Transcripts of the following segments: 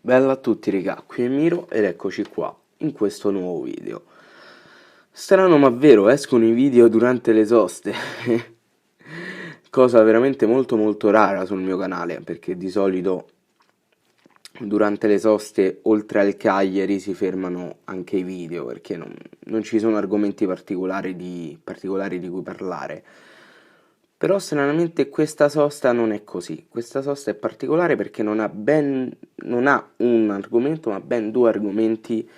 Bella a tutti raga, qui è Miro ed eccoci qua, in questo nuovo video. Strano ma vero, escono i video durante le soste, cosa veramente molto rara sul mio canale, perché di solito durante le soste, oltre al Cagliari, si fermano anche i video, perché non ci sono argomenti particolari di cui parlare. Però stranamente questa sosta non è così. Questa sosta è particolare perché non ha un argomento, ma ben due argomenti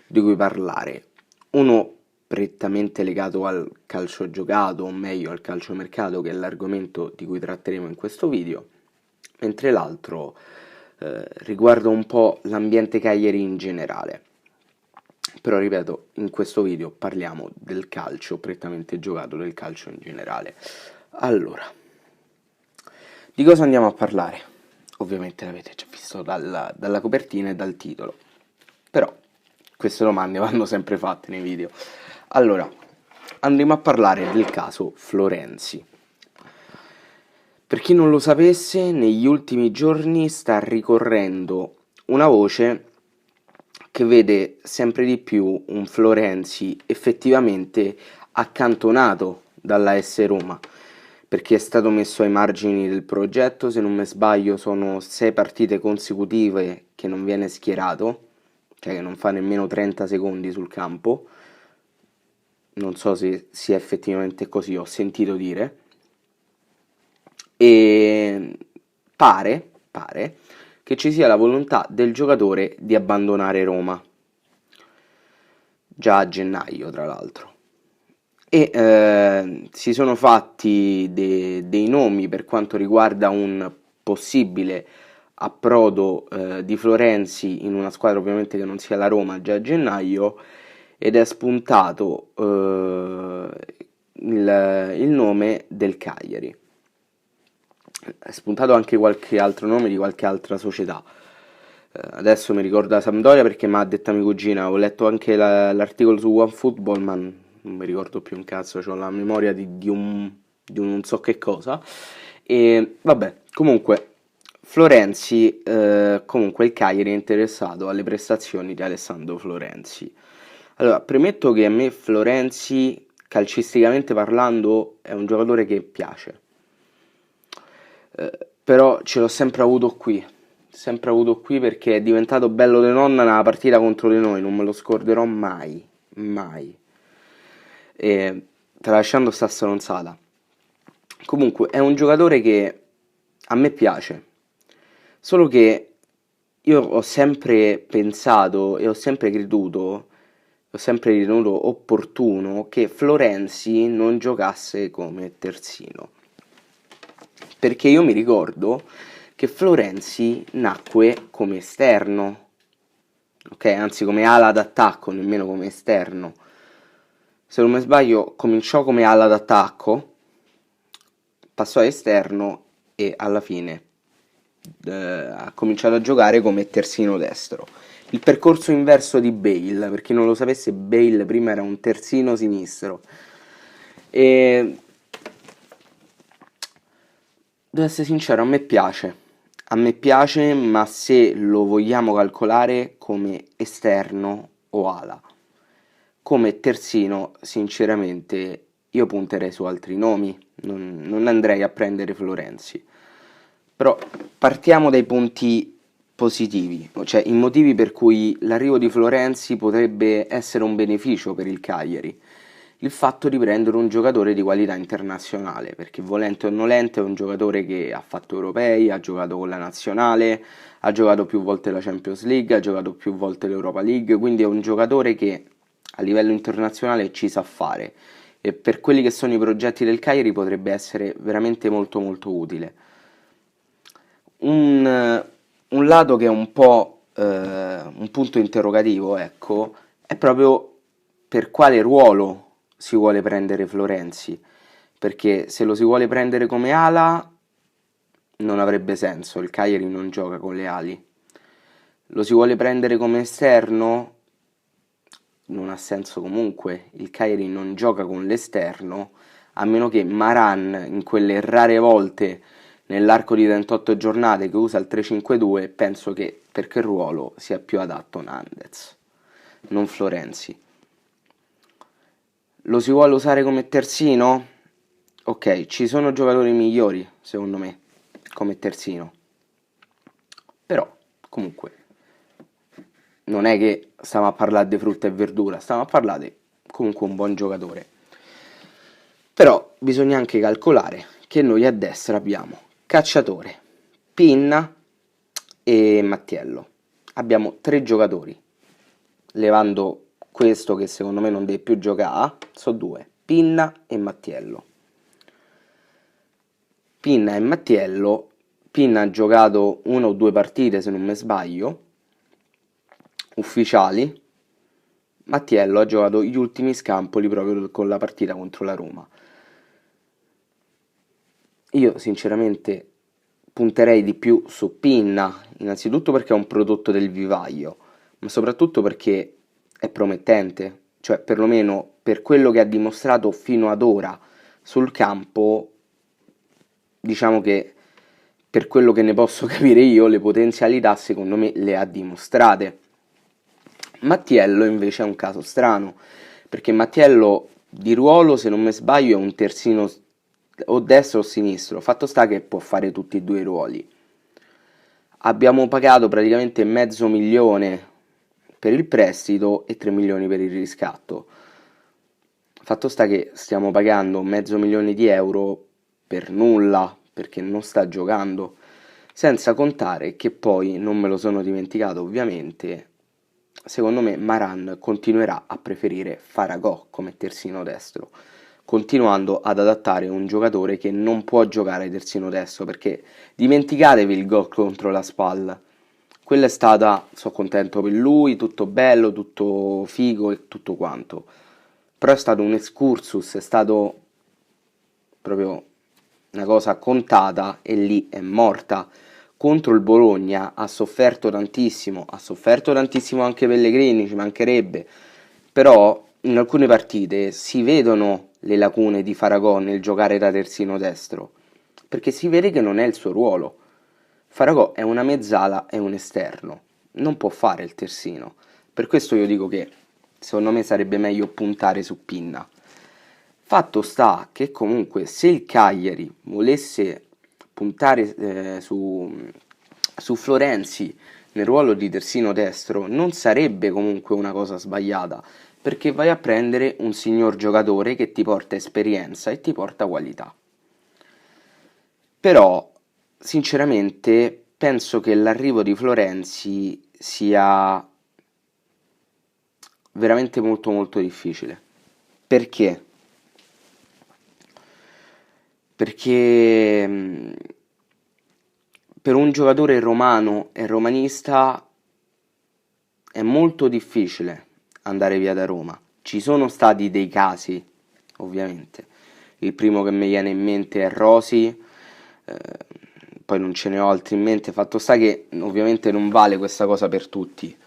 di cui parlare. Uno prettamente legato al calcio giocato, o meglio al calciomercato, che è l'argomento di cui tratteremo in questo video, mentre l'altro riguarda un po' l'ambiente Cagliari in generale. Però ripeto, in questo video parliamo del calcio prettamente giocato, del calcio in generale. Allora, di cosa andiamo a parlare? Ovviamente l'avete già visto dalla copertina e dal titolo, però queste domande vanno sempre fatte nei video. Allora, andremo a parlare del caso Florenzi. Per chi non lo sapesse, negli ultimi giorni sta ricorrendo una voce che vede sempre di più un Florenzi effettivamente accantonato dalla AS Roma, perché è stato messo ai margini del progetto. Se non mi sbaglio sono 6 partite consecutive che non viene schierato, cioè che non fa nemmeno 30 secondi sul campo. Non so se sia effettivamente così, ho sentito dire. E pare che ci sia la volontà del giocatore di abbandonare Roma, già a gennaio tra l'altro. E si sono fatti dei nomi per quanto riguarda un possibile approdo di Florenzi in una squadra ovviamente che non sia la Roma già a gennaio, ed è spuntato il nome del Cagliari. È spuntato anche qualche altro nome di qualche altra società. Adesso mi ricordo la Sampdoria perché mi ha detta mia cugina, ho letto anche l'articolo su OneFootball, ma non mi ricordo più un cazzo, ho la memoria di un non so che cosa. E vabbè, comunque, Florenzi, comunque il Cagliari è interessato alle prestazioni di Alessandro Florenzi. Allora, premetto che a me Florenzi, calcisticamente parlando, è un giocatore che piace. Però ce l'ho sempre avuto qui perché è diventato bello de nonna nella partita contro di noi, non me lo scorderò mai, mai. E tralasciando sta stronzata. Comunque è un giocatore che a me piace, solo che io ho sempre pensato e ho sempre ritenuto opportuno che Florenzi non giocasse come terzino. Perché io mi ricordo che Florenzi nacque come esterno, ok? Anzi come ala d'attacco, nemmeno come esterno. Se non mi sbaglio cominciò come ala d'attacco, passò a esterno e alla fine ha cominciato a giocare come terzino destro. Il percorso inverso di Bale, per chi non lo sapesse, Bale prima era un terzino sinistro. E devo essere sincero, a me piace, ma se lo vogliamo calcolare come esterno o ala, come terzino, sinceramente, io punterei su altri nomi, non andrei a prendere Florenzi. Però partiamo dai punti positivi, cioè i motivi per cui l'arrivo di Florenzi potrebbe essere un beneficio per il Cagliari. Il fatto di prendere un giocatore di qualità internazionale, perché volente o nolente è un giocatore che ha fatto europei, ha giocato con la nazionale, ha giocato più volte la Champions League, ha giocato più volte l'Europa League, quindi è un giocatore che a livello internazionale ci sa fare e per quelli che sono i progetti del Cagliari potrebbe essere veramente molto utile. Un lato che è un po' un punto interrogativo, ecco, è proprio per quale ruolo si vuole prendere Florenzi, perché se lo si vuole prendere come ala non avrebbe senso, il Cagliari non gioca con le ali. Lo si vuole prendere come esterno? Non ha senso comunque, il Cagliari non gioca con l'esterno, a meno che Maran in quelle rare volte nell'arco di 38 giornate, che usa il 3-5-2, penso che per quel ruolo sia più adatto Nandez, non Florenzi. Lo si vuole usare come terzino? Ok, ci sono giocatori migliori, secondo me, come terzino. Però, comunque, non è che stiamo a parlare di frutta e verdura, stiamo a parlare di comunque un buon giocatore. Però bisogna anche calcolare che noi a destra abbiamo Cacciatore, Pinna e Mattiello. Abbiamo 3 giocatori, levando questo che secondo me non deve più giocare, sono 2, Pinna e Mattiello. Pinna e Mattiello, Pinna ha giocato 1 o 2 partite se non mi sbaglio, ufficiali. Mattiello ha giocato gli ultimi scampoli proprio con la partita contro la Roma. Io sinceramente punterei di più su Pinna, innanzitutto perché è un prodotto del vivaio, ma soprattutto perché è promettente, cioè perlomeno per quello che ha dimostrato fino ad ora sul campo, diciamo che per quello che ne posso capire io, le potenzialità secondo me le ha dimostrate. Mattiello invece è un caso strano, perché Mattiello di ruolo, se non mi sbaglio, è un terzino o destro o sinistro, fatto sta che può fare tutti e 2 i ruoli. Abbiamo pagato praticamente $500.000 per il prestito e 3 milioni per il riscatto. Fatto sta che stiamo pagando €500.000 per nulla, perché non sta giocando, senza contare che poi, non me lo sono dimenticato ovviamente, secondo me Maran continuerà a preferire Faragò come terzino destro, continuando ad adattare un giocatore che non può giocare terzino destro, perché dimenticatevi il gol contro la SPAL. Quella è stata, sono contento per lui, tutto bello, tutto figo e tutto quanto, però è stato un excursus, è stato proprio una cosa contata e lì è morta. Contro il Bologna ha sofferto tantissimo anche Pellegrini, ci mancherebbe, però in alcune partite si vedono le lacune di Faragò nel giocare da terzino destro, perché si vede che non è il suo ruolo. Faragò è una mezzala, è un esterno, non può fare il terzino. Per questo io dico che secondo me sarebbe meglio puntare su Pinna. Fatto sta che comunque se il Cagliari volesse puntare su Florenzi nel ruolo di terzino destro, non sarebbe comunque una cosa sbagliata, perché vai a prendere un signor giocatore che ti porta esperienza e ti porta qualità. Però sinceramente penso che l'arrivo di Florenzi sia veramente molto molto difficile. Perché? Perché per un giocatore romano e romanista è molto difficile andare via da Roma. Ci sono stati dei casi, ovviamente. Il primo che mi viene in mente è Rossi, poi non ce ne ho altri in mente. Fatto sta che ovviamente non vale questa cosa per tutti.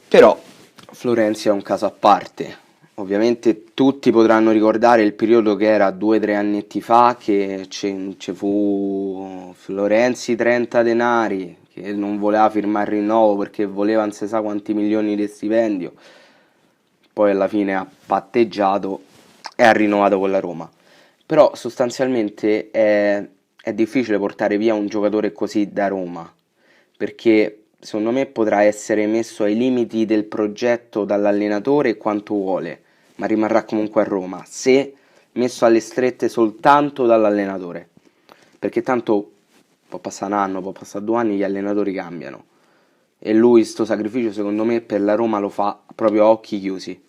Però Florenzi è un caso a parte. Ovviamente tutti potranno ricordare il periodo che era 2 o 3 annetti fa, che ci fu Florenzi 30 denari, che non voleva firmare il rinnovo perché voleva non si sa quanti milioni di stipendio, poi alla fine ha patteggiato e ha rinnovato con la Roma. Però sostanzialmente è difficile portare via un giocatore così da Roma, perché secondo me potrà essere messo ai limiti del progetto dall'allenatore quanto vuole, ma rimarrà comunque a Roma, se messo alle strette soltanto dall'allenatore, perché tanto può passare un anno, può passare 2 anni, gli allenatori cambiano, e lui sto sacrificio secondo me per la Roma lo fa proprio a occhi chiusi.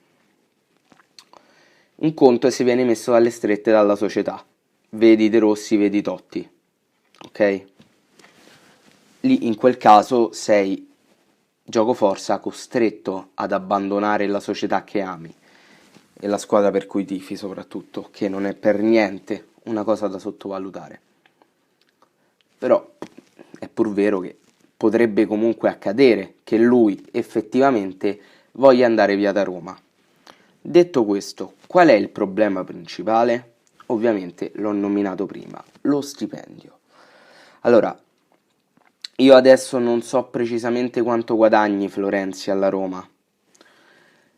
Un conto è se viene messo alle strette dalla società, vedi De Rossi, vedi Totti, ok? Lì in quel caso sei, gioco forza, costretto ad abbandonare la società che ami e la squadra per cui tifi soprattutto, che non è per niente una cosa da sottovalutare. Però è pur vero che potrebbe comunque accadere che lui effettivamente voglia andare via da Roma. Detto questo, qual è il problema principale? Ovviamente l'ho nominato prima, lo stipendio. Allora, io adesso non so precisamente quanto guadagni Florenzi alla Roma.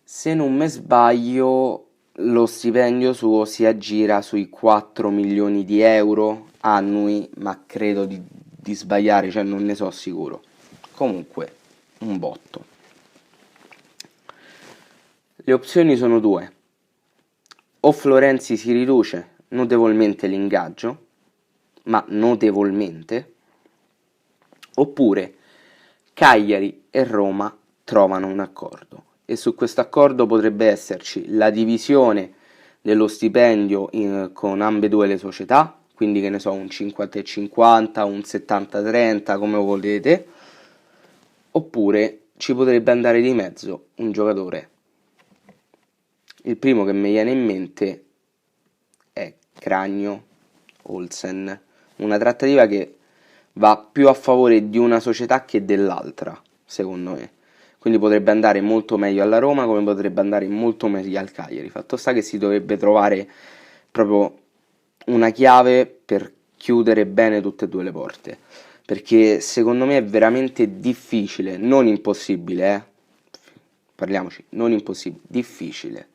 Se non mi sbaglio, lo stipendio suo si aggira sui 4 milioni di euro annui, ma credo di sbagliare, cioè non ne so sicuro. Comunque, un botto. Le opzioni sono due. O Florenzi si riduce notevolmente l'ingaggio, ma notevolmente, oppure Cagliari e Roma trovano un accordo. E su questo accordo potrebbe esserci la divisione dello stipendio con ambedue le società, quindi che ne so, un 50-50, un 70-30, come volete, oppure ci potrebbe andare di mezzo un giocatore. Il primo che mi viene in mente è Cragno, Olsen, una trattativa che va più a favore di una società che dell'altra, secondo me. Quindi potrebbe andare molto meglio alla Roma come potrebbe andare molto meglio al Cagliari. Fatto sta che si dovrebbe trovare proprio una chiave per chiudere bene tutte e due le porte, perché secondo me è veramente difficile, non impossibile, parliamoci, non impossibile, difficile,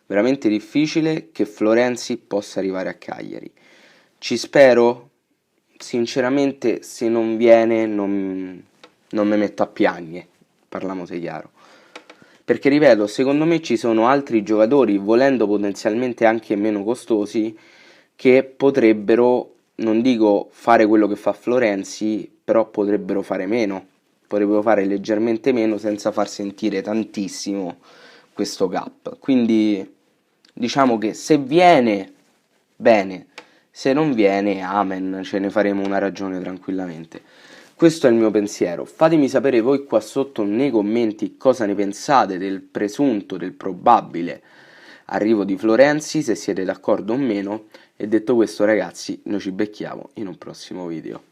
veramente difficile che Florenzi possa arrivare a Cagliari. Ci spero? Sinceramente, se non viene non mi metto a piagne, parliamoci chiaro. Perché ripeto, secondo me ci sono altri giocatori, volendo potenzialmente anche meno costosi, che potrebbero, non dico fare quello che fa Florenzi, però potrebbero fare meno, potrebbero fare leggermente meno senza far sentire tantissimo questo gap. Quindi diciamo che se viene, bene, se non viene, amen, ce ne faremo una ragione tranquillamente. Questo è il mio pensiero. Fatemi sapere voi qua sotto nei commenti cosa ne pensate del presunto, del probabile arrivo di Florenzi, se siete d'accordo o meno. E detto questo, ragazzi, noi ci becchiamo in un prossimo video.